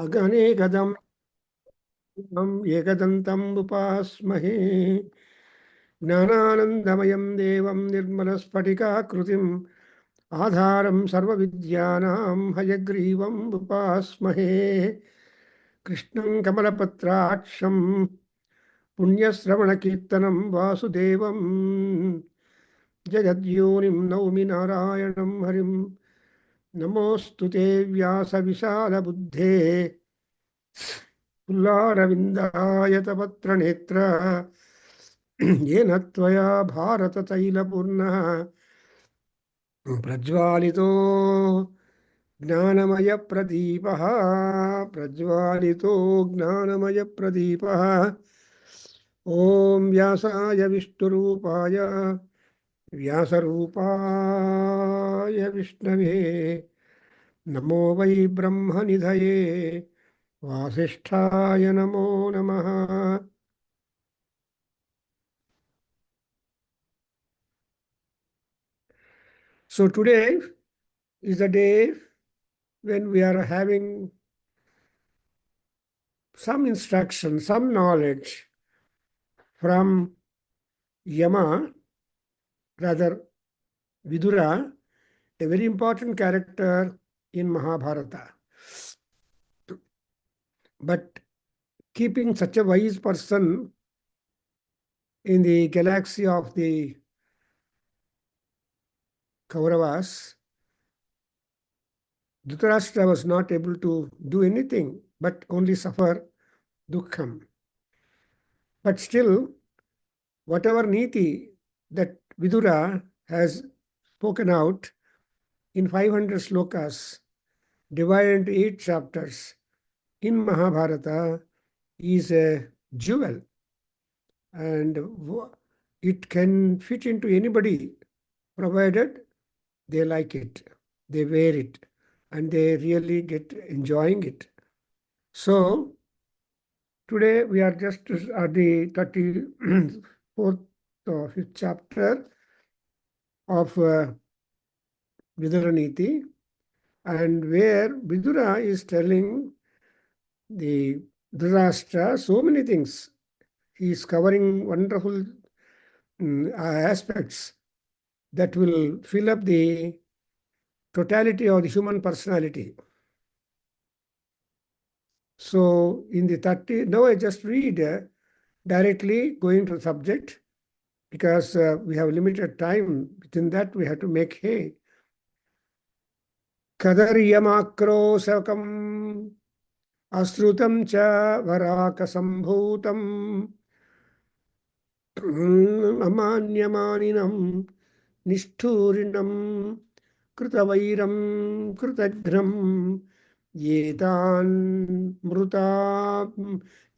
अगनेकदम् एकदन्तम् उपास्महे ज्ञानानन्दमयं देवं निर्मलस्फटिकाकृतिम् आधारं सर्वविद्यानां हयग्रीवम् उपास्महे कृष्णं कमलपत्राक्षं पुण्यश्रवणकीर्तनं वासुदेवं जगद्योनिं नौमि नारायणं हरिं नमोऽस्तु ते व्यासविशालबुद्धे पुल्लारविन्दायतपत्रनेत्र येन त्वया भारततैलपूर्णः प्रज्वालितो ज्ञानमयप्रदीपः ॐ व्यासाय विष्णुरूपाय व्यासरूपाय विष्णवे नमो वै ब्रह्मनिधये वासिष्ठाय नमो नमः. So today is the day when we are having some instruction, some knowledge from Yama, rather Vidura, a very important character in Mahabharata. But keeping such a wise person in the galaxy of the Kauravas, Dhritarashtra was not able to do anything but only suffer dukkham. But still, whatever Neethi that Vidura has spoken out in 500 slokas, divided into 8 chapters in Mahabharata, is a jewel. And it can fit into anybody, provided they like it, they wear it, and they really get enjoying it. So, today we are just at the 34th or 5th chapter of Vidura Neethi, and where Vidura is telling the Dhritarashtra so many things. He is covering wonderful aspects that will fill up the totality of the human personality. So in the 30, now I just read directly going to the subject, because we have limited time. Within that we have to make hay. Kadaryamakroshakam asrutam cha varakasambhutam amanyamaninam nishthurinam कृतवैरं कृतघ्नं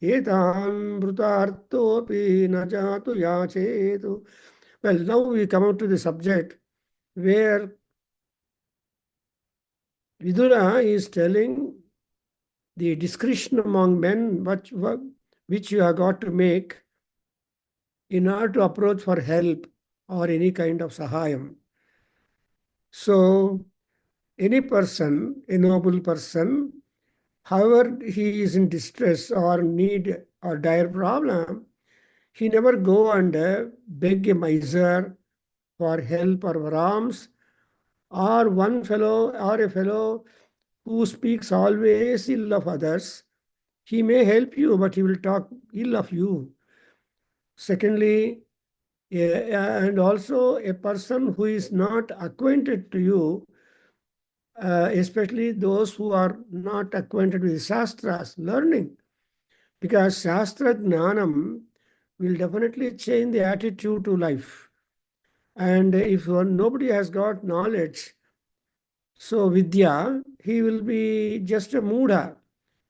एतान् मृतार्थोऽपि न जातु याचेतु. Well, now we come out to the subject where Vidura is telling the discretion among men which you have got to make in order to approach for help or any kind of sahayam. So, any person, a noble person, however he is in distress or need or dire problem, he never go and beg a miser for help or for alms, or one fellow or a fellow who speaks always ill of others. He may help you, but he will talk ill of you. Secondly, and also a person who is not acquainted to you, especially those who are not acquainted with Shastras, learning. Because Shastra Jnanam will definitely change the attitude to life. And if nobody has got knowledge, so Vidya, he will be just a Mudha.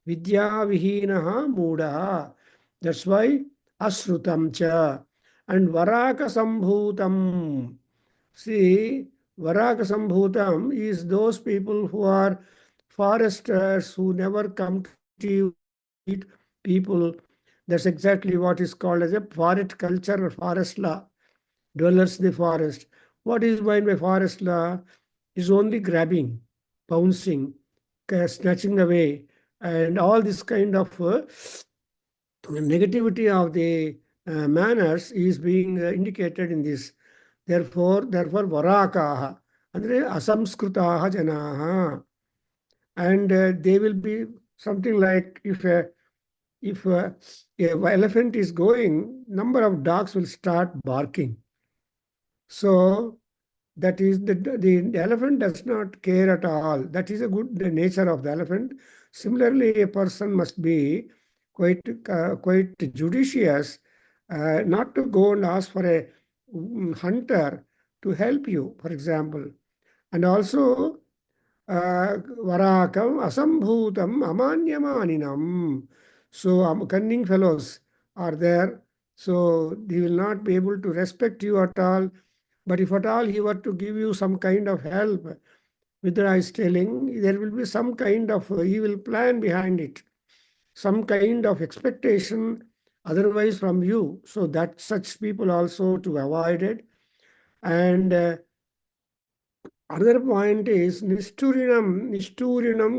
Vidya Vihinaha Mudha. That's why Asrutam cha. And Varaka Sambhutam. See, Varaka Sambhutam is those people who are foresters who never come to eat people. That's exactly what is called as a forest culture or forest law. Dwellers in the forest. What is meant by forest law? Is only grabbing, pouncing, snatching away, And all this kind of negativity of the manners is being indicated in this. Therefore, varakaha, andre asamskrutaha janaha. And they will be something like if a elephant is going, number of dogs will start barking. So that is the elephant does not care at all. That is a good the nature of the elephant. Similarly, a person must be quite judicious, not to go and ask for a hunter to help you, for example. And also, varakam asambhutam amanyamaninam. So cunning fellows are there. So they will not be able to respect you at all. But if at all he were to give you some kind of help, Vidura is telling, there will be some kind of evil plan behind it, some kind of expectation otherwise from you. So that such people also to avoid it. And another point is Nishturinam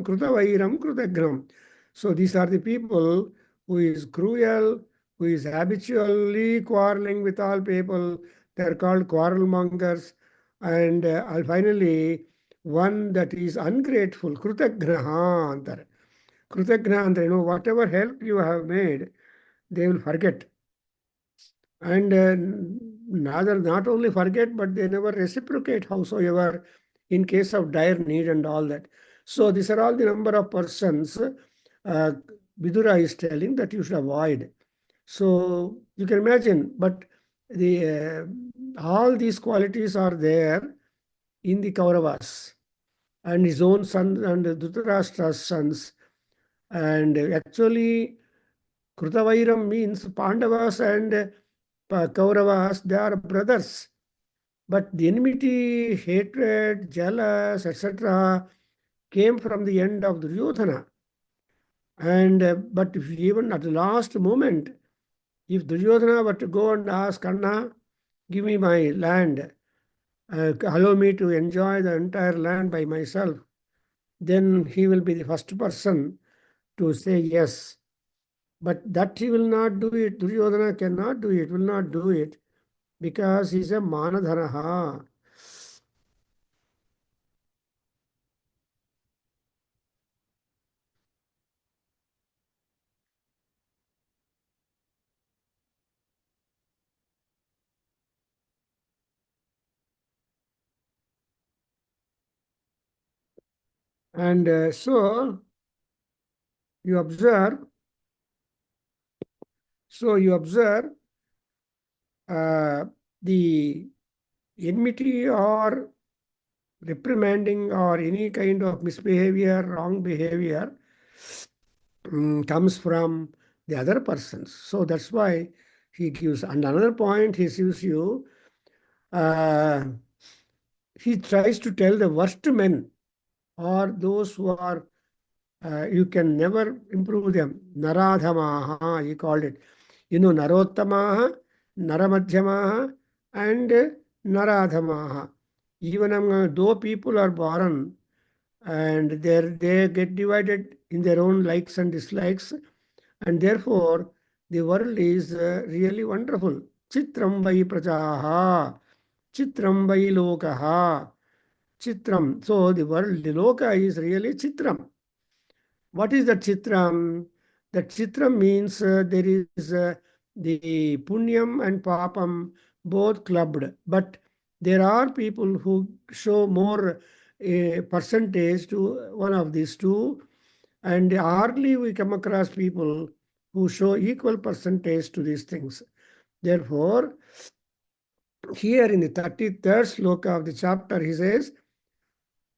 Krutavairam Krutagram. So these are the people who is cruel, who is habitually quarreling with all people. They're called quarrel mongers. And finally, one that is ungrateful, Krutagraha antar. Krutagraha antar, whatever help you have made, they will forget. And not only forget, but they never reciprocate howsoever in case of dire need and all that. So these are all the number of persons Vidura is telling that you should avoid. So you can imagine, but the all these qualities are there in the Kauravas and his own son and Dhritarashtra's sons. And actually, Krutavairam means Pandavas and Kauravas, they are brothers. But the enmity, hatred, jealous, etc., came from the end of Duryodhana. And but if even at the last moment, if Duryodhana were to go and ask Kanna, give me my land, allow me to enjoy the entire land by myself, then he will be the first person to say yes. But that he will not do it. Duryodhana cannot do it, will not do it, because he's a Manadharaha. And you observe, so you observe uh, the enmity or reprimanding or any kind of misbehavior, wrong behavior comes from the other persons. So that's why he gives. And another point he gives you, uh, he tries to tell the worst men or those who are, you can never improve them. Naradhamaha, he called it. Narottamaha, Naramadhyamaha, and Naradhamaha. Even though people are born and they get divided in their own likes and dislikes, and therefore the world is really wonderful. Chitram vai prajaha, chitram vai lokaha, chitram. So the world, the loka is really chitram. What is the chitram? The chitram means there is the punyam and papam both clubbed, but there are people who show more percentage to one of these two, and hardly we come across people who show equal percentage to these things. Therefore, here in the 33rd sloka of the chapter, he says,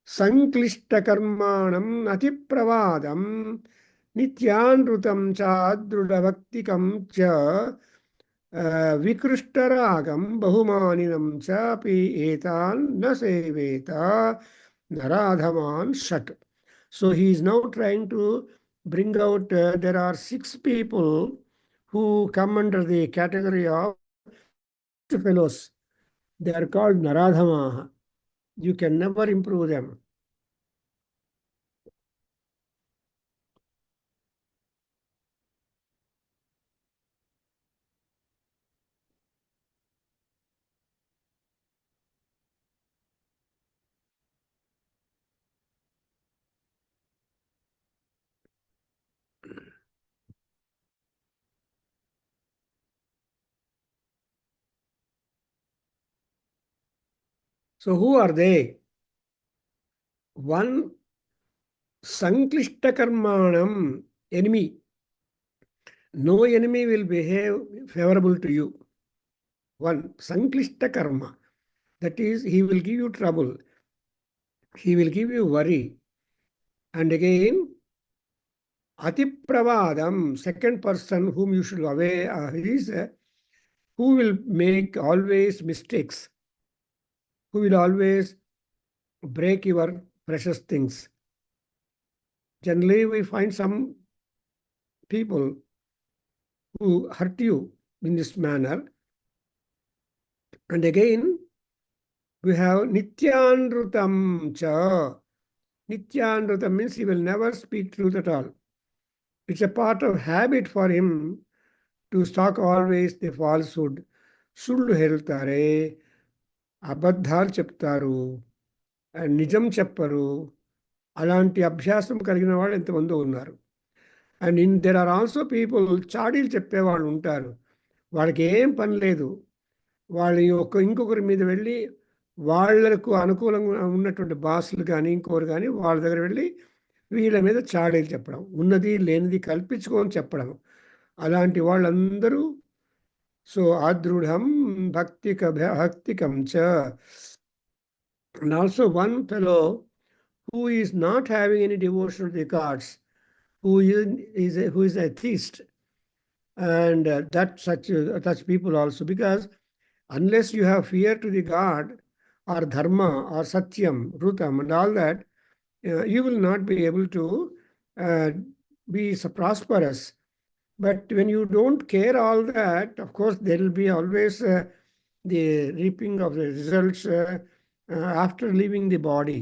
संक्लिष्टकर्माणम् अतिप्रवादम् नित्यानृतं चादृढभक्तिकं च विकृष्टरागं बहुमानिनं चापि एतान् न सेवेत नराधमान् षट्. So he is now trying to bring out, there are 6 people who come under the category of worst fellows. They are called Naradhamaha. You can never improve them. So who are they? One, Sanklishtakarmanam, enemy. No enemy will behave favorable to you. One, Sanklishta karma. That is, he will give you trouble. He will give you worry. And again, Atipravadam, second person whom you should aware is who will make always mistakes, who will always break your precious things. Generally, we find some people who hurt you in this manner. And again, we have Nityanrutam cha. Nityanrutam means he will never speak truth at all. It's a part of habit for him to talk always the falsehood. సుళ్ళు హెళ్తారే, అబద్ధాలు చెప్తారు, నిజం చెప్పరు. అలాంటి అభ్యాసం కలిగిన వాళ్ళు ఎంతమందో ఉన్నారు. And there are also people చాడీలు చెప్పేవాళ్ళు ఉంటారు. వాళ్ళకి ఏం పని లేదు. వాళ్ళు ఇంకొకరి మీద వెళ్ళి వాళ్లకు అనుకూలంగా ఉన్నటువంటి బాసులు కానీ ఇంకొకరు కానీ వాళ్ళ దగ్గర వెళ్ళి వీళ్ళ మీద చాడీలు చెప్పడం, ఉన్నది లేనిది కల్పించుకొని చెప్పడం. అలాంటి వాళ్ళందరూ సో ఆదృఢం భక్తికం చ. And also one fellow who is not having any devotion to the gods, who is a theist, and such people also, because unless you have fear to the God or dharma or satyam, rutam and all that, you will not be able to be so prosperous. But when you don't care all that, of course, there will be always the reaping of the results after leaving the body.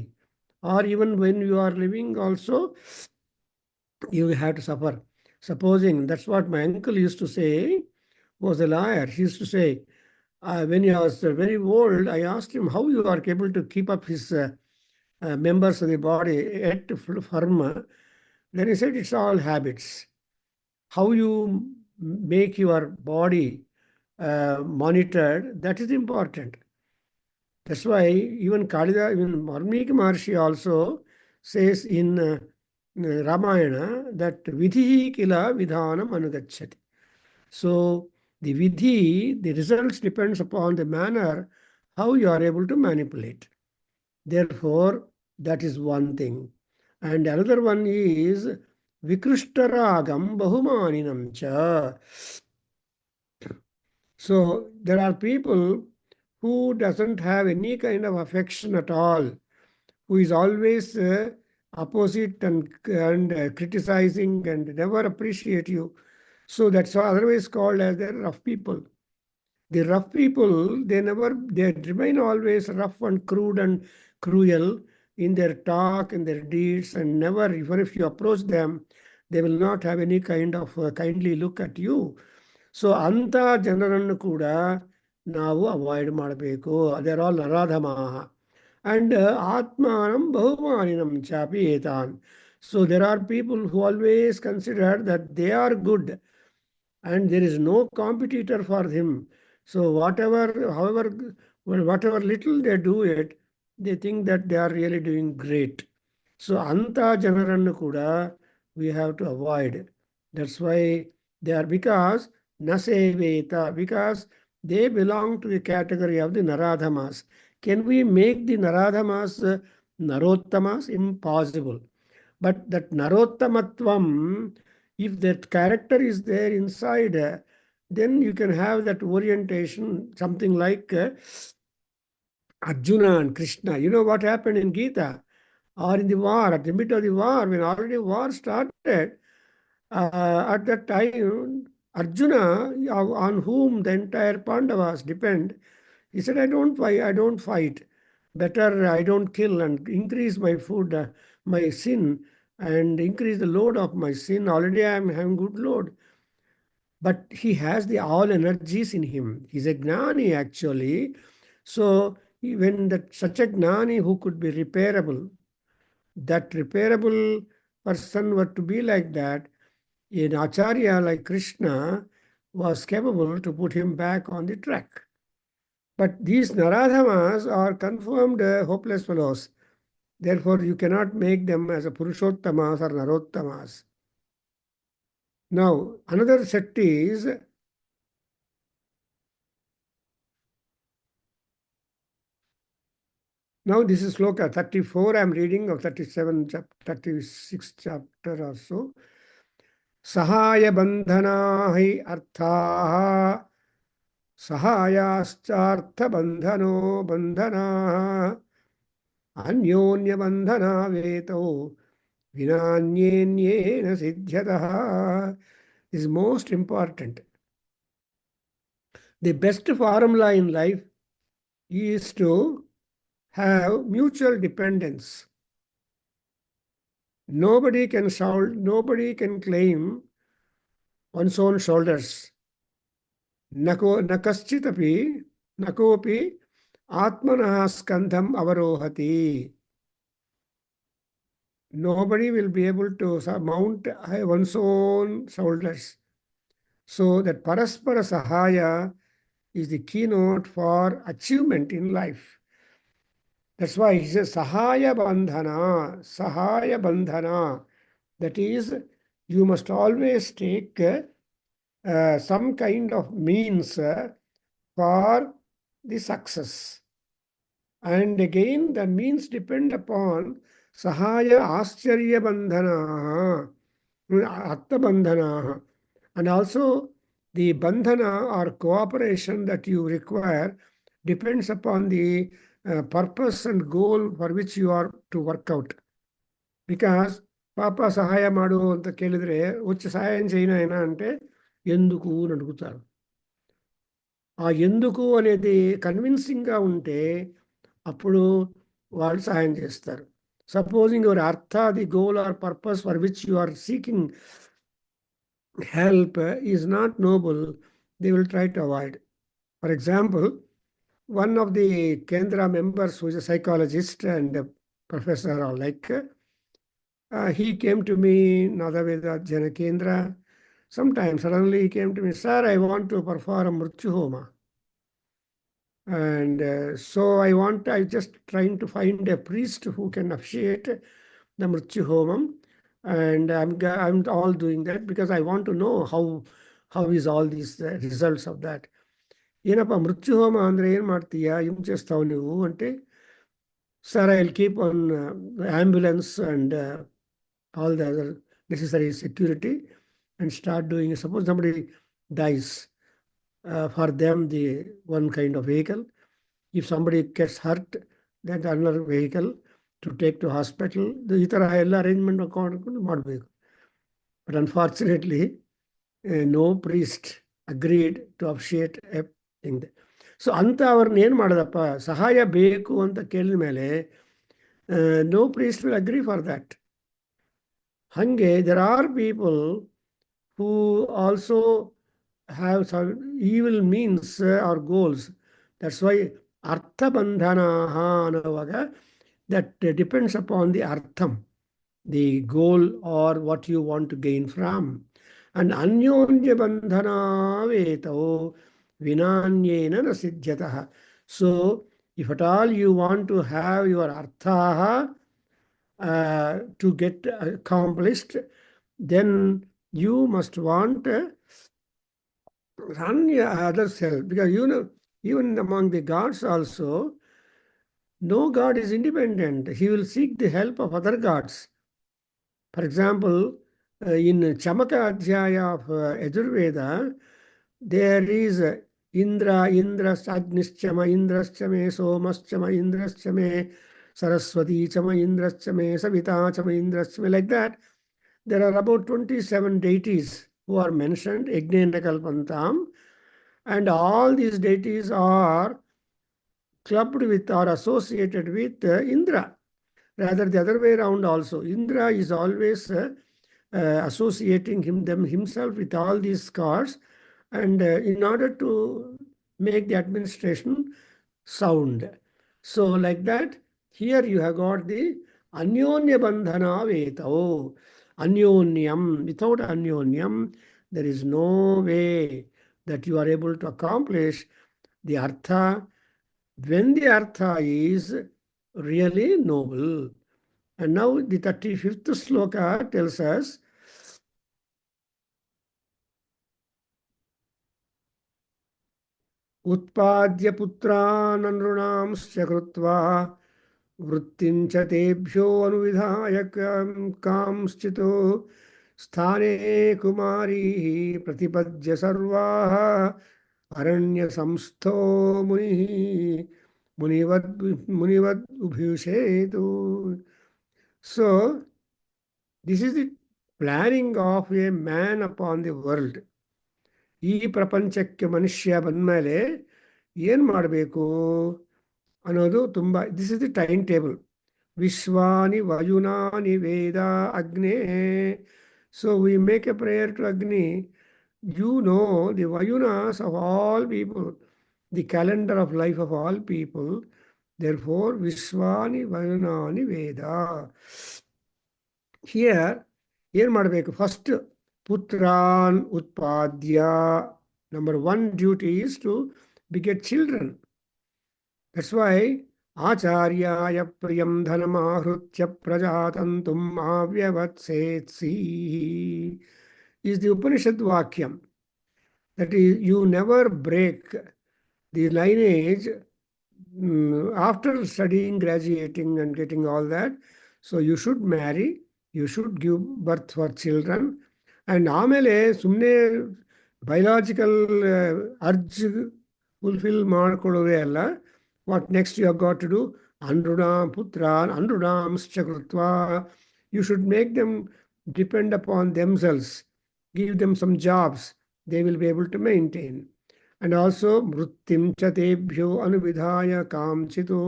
Or even when you are living also, you have to suffer. Supposing, that's what my uncle used to say, was a lawyer. He used to say, when he was very old, I asked him how you are able to keep up his members of the body yet firm. Then he said, it's all habits. How you make your body monitored, that is important. That's why even Kalida, even Varmiki Maharshi also says in Ramayana that vidhi kila vidhanam anugacchati. So the vidhi, the results depends upon the manner how you are able to manipulate. Therefore, that is one thing. And another one is Vikrishtaragam Bahumaninam cha. So there are people who doesn't have any kind of affection at all, who is always opposite and criticizing and never appreciate you. So that's otherwise called as the rough people. The rough people, they remain always rough and crude and cruel in their talk and their deeds, and never, even if you approach them, they will not have any kind of kindly look at you. So anta janarannu kuda ನಾವು avoid ಮಾಡಬೇಕು. They are all ನರಾಧಮಾಹ. And atmanam bahumaninam chapi etan. So there are people who always consider that they are good and there is no competitor for him. So whatever little they do it, they think that they are really doing great. So anta janarannu kuda we have to avoid. That's why they are, because naseveta, because they belong to the category of the naradhamas. Can we make the naradhamas narottamas? Impossible. But that narottamatvam, if that character is there inside, then you can have that orientation, something like Arjuna and Krishna. You know what happened in Gita? Or in the war, at the middle of the war, when already war started, at that time, Arjuna, on whom the entire Pandavas depend, he said, I don't fight. Better I don't kill and increase my food, my sin, and increase the load of my sin. Already I am having good load. But he has the all energies in him. He's a gnani actually. So when such a gnani who could be repairable, that repairable person were to be like that, an acharya like Krishna was capable to put him back on the track. But these Naradhamas are confirmed hopeless fellows. Therefore, you cannot make them as a Purushottamas or Narottamas. Now, another set is now this is Sloka 34. I am reading of 37, 36 chapter or so. Sahaya bandhana hi artha सहायाश्चार्थ बंधनो बंधना अन्योन्य बंधना वेतो विनान्येन सिद्ध्यतः is most important. The best formula in life is to have mutual dependence. Nobody can claim one's own shoulders. न कश्चिदपि न कोऽपि आत्मनः स्कन्धम् अवरोहति. Nobody will be able to mount one's own shoulders. So that Paraspara Sahaya is the keynote for achievement in life. That's why he says Sahaya Bandhana, Sahaya Bandhana. That is, you must always take some kind of means for the success. And again, the means depend upon Sahaya Ascharya Bandhana, Atta Bandhana. And also the bandhana or cooperation that you require depends upon the purpose and goal for which you are to work out. Because ಪಾಪ ಸಹಾಯ ಮಾಡು ಅಂತ ಕೇಳಿದ್ರೆ ಉಚ್ಚ ಸಹಾయం చేయనా అంటే ఎందుకు అని అడుగుతారు. ఆ ఎందుకు అనేది కన్విన్సింగ్గా ఉంటే అప్పుడు వాళ్ళు సహాయం చేస్తారు. సపోజింగ్ యువర్ అర్థ the goal or purpose for which you are seeking help is not noble, they will try to avoid. For example, one of the Kendra members who is a psychologist and a professor or like, he came to me, Nadaveda Jana Kendra. Sometime suddenly he came to me, sir, I want to perform Mrityu Homa. And I just trying to find a priest who can officiate the Mrityu Homam. And I'm all doing that because I want to know how is all these results of that. ಏನಪ್ಪ ಮೃತ್ಯು ಹೋಮ ಅಂದರೆ ಏನು ಮಾಡ್ತೀಯಾ, ಏನು చేస్తావు ನೀವು అంటే, sir, I'll keep on ambulance and all the other necessary security and start doing it. Suppose somebody dies, for them the one kind of vehicle. If somebody gets hurt, then another vehicle to take to hospital. ಈ ಥರ ಎಲ್ಲ arrangement ಮಾಡಬೇಕು. But unfortunately, no priest agreed to officiate a thing. So ಅಂತ ಅವ್ರನ್ನ ಏನು ಮಾಡೋದಪ್ಪ, ಸಹಾಯ ಬೇಕು ಅಂತ ಕೇಳಿದ ಮೇಲೆ no priest will agree for that. ಹಂಗೆ there are people who also have some evil means or goals. That's why artha bandhanaha ಅನ್ನುವಾಗ that depends upon the artham, the goal or what you want to gain from. And anyonya bandhana veto vinanyena na siddhyatah. So if at all you want to have your arthaha to get accomplished, then you must want run your other self. Because even among the gods also, no god is independent. He will seek the help of other gods. For example, in Chamaka Adhyaya of Yajurveda, there is Indra, Agnischama, Indraschame, Somaschama, Indraschame, Saraswati Chama, Indraschame, Savita Chama, Indraschame, like that. There are about 27 deities who are mentioned, Yajnendra Kalpantam, and all these deities are clubbed with or associated with Indra. Rather, the other way around also. Indra is always associating himself with all these gods, and in order to make the administration sound. So like that, here you have got the Anyonya Bandhana Veto. Anyonyam. Without Anyonyam, there is no way that you are able to accomplish the Artha when the artha is really noble. And now the 35th sloka tells us, उत्पाद्य पुत्रान् नृणांश्च कृत्वा वृत्तिं च तेभ्यो अनुविधाय कांश्चितो स्थाने कुमारीः प्रतिपद्य सर्वाः अरण्यसंस्थो मुनिः मुनिवद् उभयुषेतु. So, this is the planning of a man upon the world. ಈ ಪ್ರಪಂಚಕ್ಕೆ ಮನುಷ್ಯ ಬಂದಮೇಲೆ ಏನು ಮಾಡಬೇಕು ಅನ್ನೋದು ತುಂಬ. This is the time table. ವಿಶ್ವಾನಿ ವಯುನಾನಿ ವೇದ ಅಗ್ನೇ. So we make a prayer to Agni. You know the Vayunas of all people, the calendar of life of all people. Therefore, Vishwani Vayunani Veda. Here, ಏನು ಮಾಡಬೇಕು? ಫಸ್ಟ್ ಪುತ್ರಾನ್ ಉತ್ಪಾದ್ಯ. Number one duty is to beget children. That's why ಆಚಾರ್ಯಾಯ ಪ್ರಿಯಂ ಧನಮಾಹೃತ್ಯ ಪ್ರಜಾತಂತುಂ ಆವ್ಯವತ್ಸೇತ್ಸಿ is the Upanishad Vakyam. That is, you never break the lineage after studying, graduating, and getting all that. So you should marry, you should give birth for children. And ಆಮೇಲೆ ಸುಮ್ಮನೆ biological urge fulfil ಮಾಡ್ಕೊಳ್ಳೋದೇ ಅಲ್ಲ. What next you have got to do? ಅನೃಣಾಂ ಪುತ್ರಾನ್ ಅನೃಣಾಂಶ್ಚ ಕೃತ್ವಾ. You should make them depend upon themselves. Give them some jobs they will be able to maintain. And also, mrittim cha tebhyo anuvidhaya kamchito.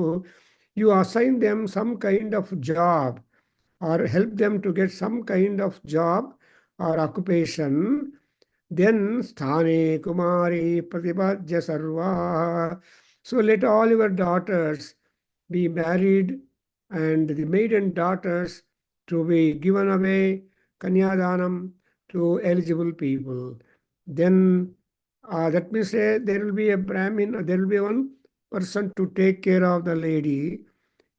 You assign them some kind of job or help them to get some kind of job or occupation. Then sthane kumari pratibhajya sarva. So let all your daughters be married and the maiden daughters to be given away kanyadanam to eligible people. Then that means there will be a Brahmin, there will be one person to take care of the lady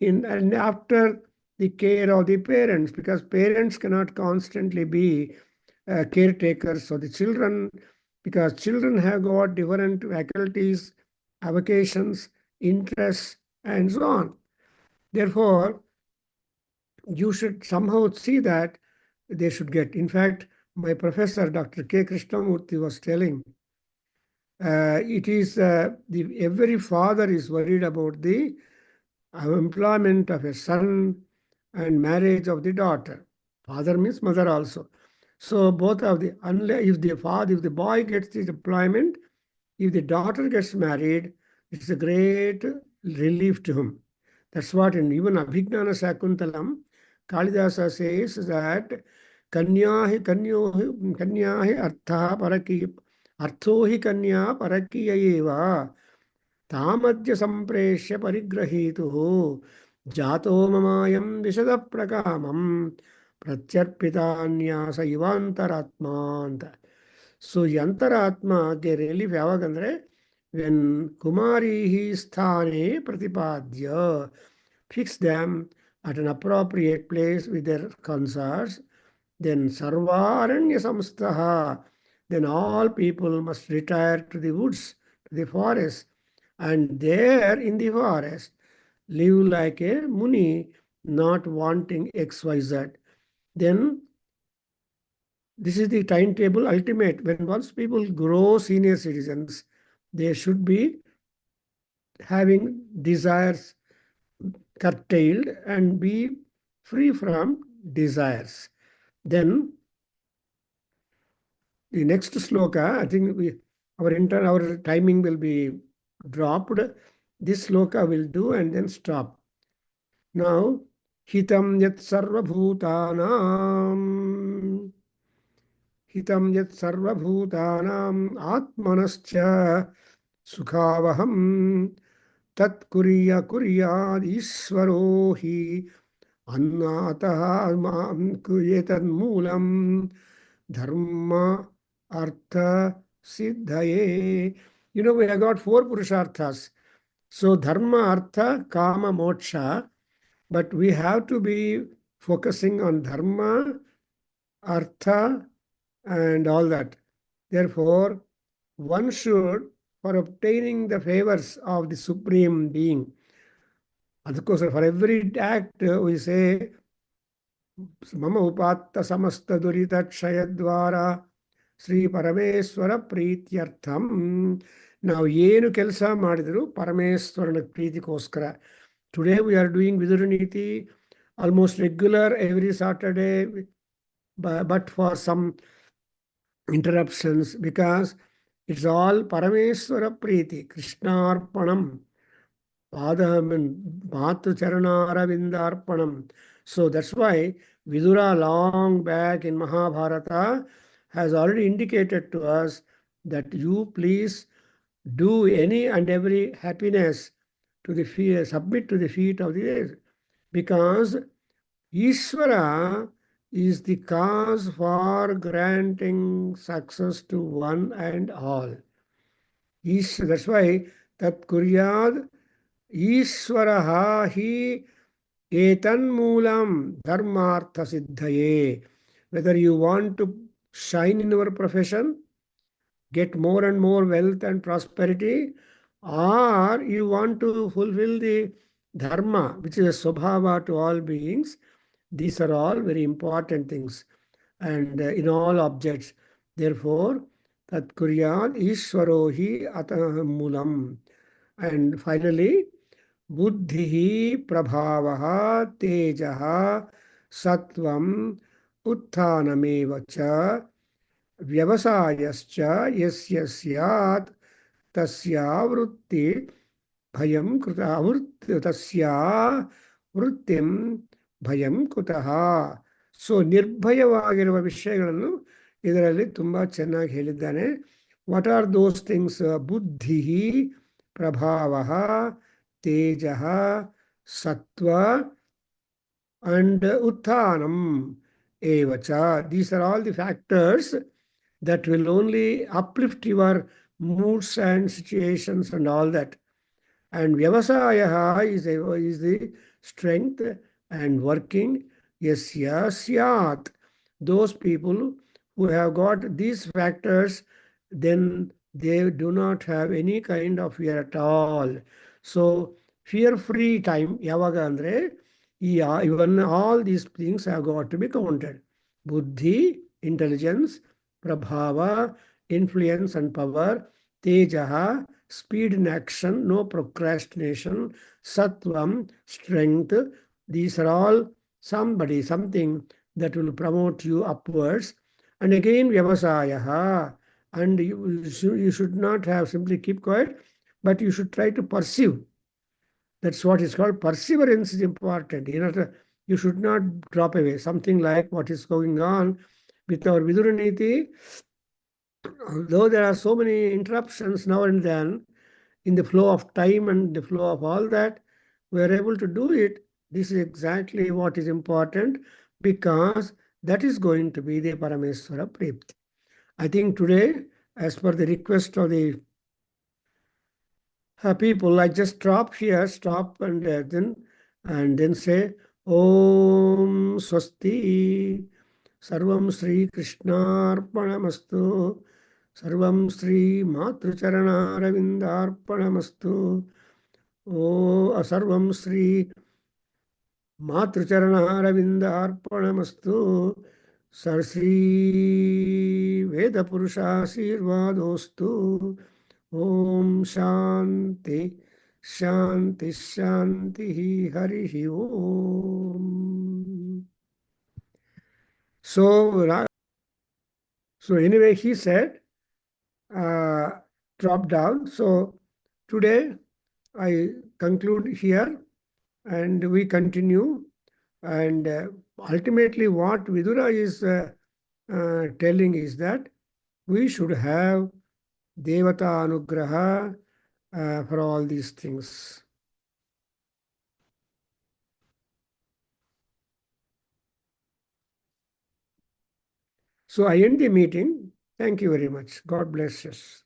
and after the care of the parents, because parents cannot constantly be caretakers of the children, because children have got different faculties, avocations, interests, and so on. Therefore, you should somehow see that they should get. In fact, my professor, Dr. K. Krishnamurthy, was telling, it is every father is worried about the employment of a son and marriage of the daughter. Father means mother also. So both of the, if the boy gets the employment, if the daughter gets married, it's a great relief to him. That's what in even Abhignana Sakuntalam, Kalidasa says that kanyahi artha paraki अर्थो हि कन्या परकीय एव तामद्य संप्रेष्य परिग्रहीतुः जातो ममायं विशद प्रकामं प्रत्यर्पितान्यास इवान्तरात्मांत. So yantaratma ಗೆ ರಿಲೀಫ್ ಯಾವಾಗಂದ್ರೆ when ಕುಮಾರಿಹಿ ಸ್ಥಾನೆ ಪ್ರತಿಪಾದ್ಯ, fix them at an appropriate place with their consorts. Then sarvaranya samstaha, then all people must retire to the woods, to the forest, and there in the forest live like a muni, not wanting XYZ. Then this is the timetable ultimate. When once people grow senior citizens, they should be having desires curtailed and be free from desires. Then the next sloka, I think our timing will be dropped. This sloka will do and then stop. Now, hitam yat sarvabhutanam, hitam yat sarvabhutanam atmanascha sukhavaham tat kuryad ishvaro hi annataha etad moolam dharma artha siddhaye. We have got 4 purusharthas. So dharma, artha, kama, moksha, but we have to be focusing on dharma, artha, and all that. Therefore, one should, for obtaining the favors of the Supreme Being, of course, for every act we say, Mama upatta samasta durita kshayadvara Sri Parameswara Preetyartham. Now, ಏನು ಕೆಲಸ ಮಾಡಿದ್ರು ಪರಮೇಶ್ವರನ ಪ್ರೀತಿಗೋಸ್ಕರ. Today we are doing Vidhuraneethi almost regular every Saturday, but for some interruptions because it's all Parameswara Preeti, Krishnarpanam, Padam and Matu Charanaaravindarpanam. So that's why Vidura long back in Mahabharata has already indicated to us that you please do any and every happiness to the feet, submit to the feet of the Lord, because Ishvara is the cause for granting success to one and all. That's why Tat Kuryad Ishvaraha hi etanmulam dharmartha siddhaye. Whether you want to shine in your profession, get more and more wealth and prosperity, or you want to fulfill the dharma, which is a swabhava to all beings, these are all very important things and in all objects. Therefore, tat kuryad ishwarohi atamulam. And finally, buddhihi prabhavaha tejaha sattvam utthanameva cha vyavasayascha yasya syat tasya vritti bhayam krita tasya vrittim ಭಯಂ ಕುತಃ. So ನಿರ್ಭಯವಾಗಿರುವ ವಿಷಯಗಳನ್ನು ಇದರಲ್ಲಿ ತುಂಬ ಚೆನ್ನಾಗಿ ಹೇಳಿದ್ದಾನೆ. What are those things? ಬುದ್ಧಿ, ಪ್ರಭಾವ, ತೇಜ, ಸತ್ವ and utthanam evacha. These are all the factors that will only uplift your moods and situations and all that. And vyavasayaha is the strength and working. Yasya syat. Those people who have got these factors, then they do not have any kind of fear at all. So fear-free time, yavaga andre, even all these things have got to be counted. Buddhi, intelligence, prabhava, influence and power, tejaha, speed in action, no procrastination, sattvam, strength. These are all something that will promote you upwards. And again, vyavasayaha. And you should not have simply keep quiet, but you should try to pursue. That's what is called perseverance is important. You should not drop away. Something like what is going on with our Viduraneethi. Though there are so many interruptions now and then in the flow of time and the flow of all that, we are able to do it. This is exactly what is important because that is going to be the Parameswara Pripti. I think today, as per the request of the people, I just stop and then say, Om Swasti, Sarvam Sri Krishnarpanamastu, Sarvam Sri Matrucharanaaravindarpanamastu, Sarvam Sri Matrucharanaaravindarpanamastu, Sar Sri Veda Purushasirvadostu. Om Shanti, Shanti, Shanti, Hari Om. So anyway, he said, drop down. So today I conclude here and we continue. And ultimately, what Vidura is telling is that we should have Devata Anugraha for all these things. So I end the meeting. Thank you very much. God bless us.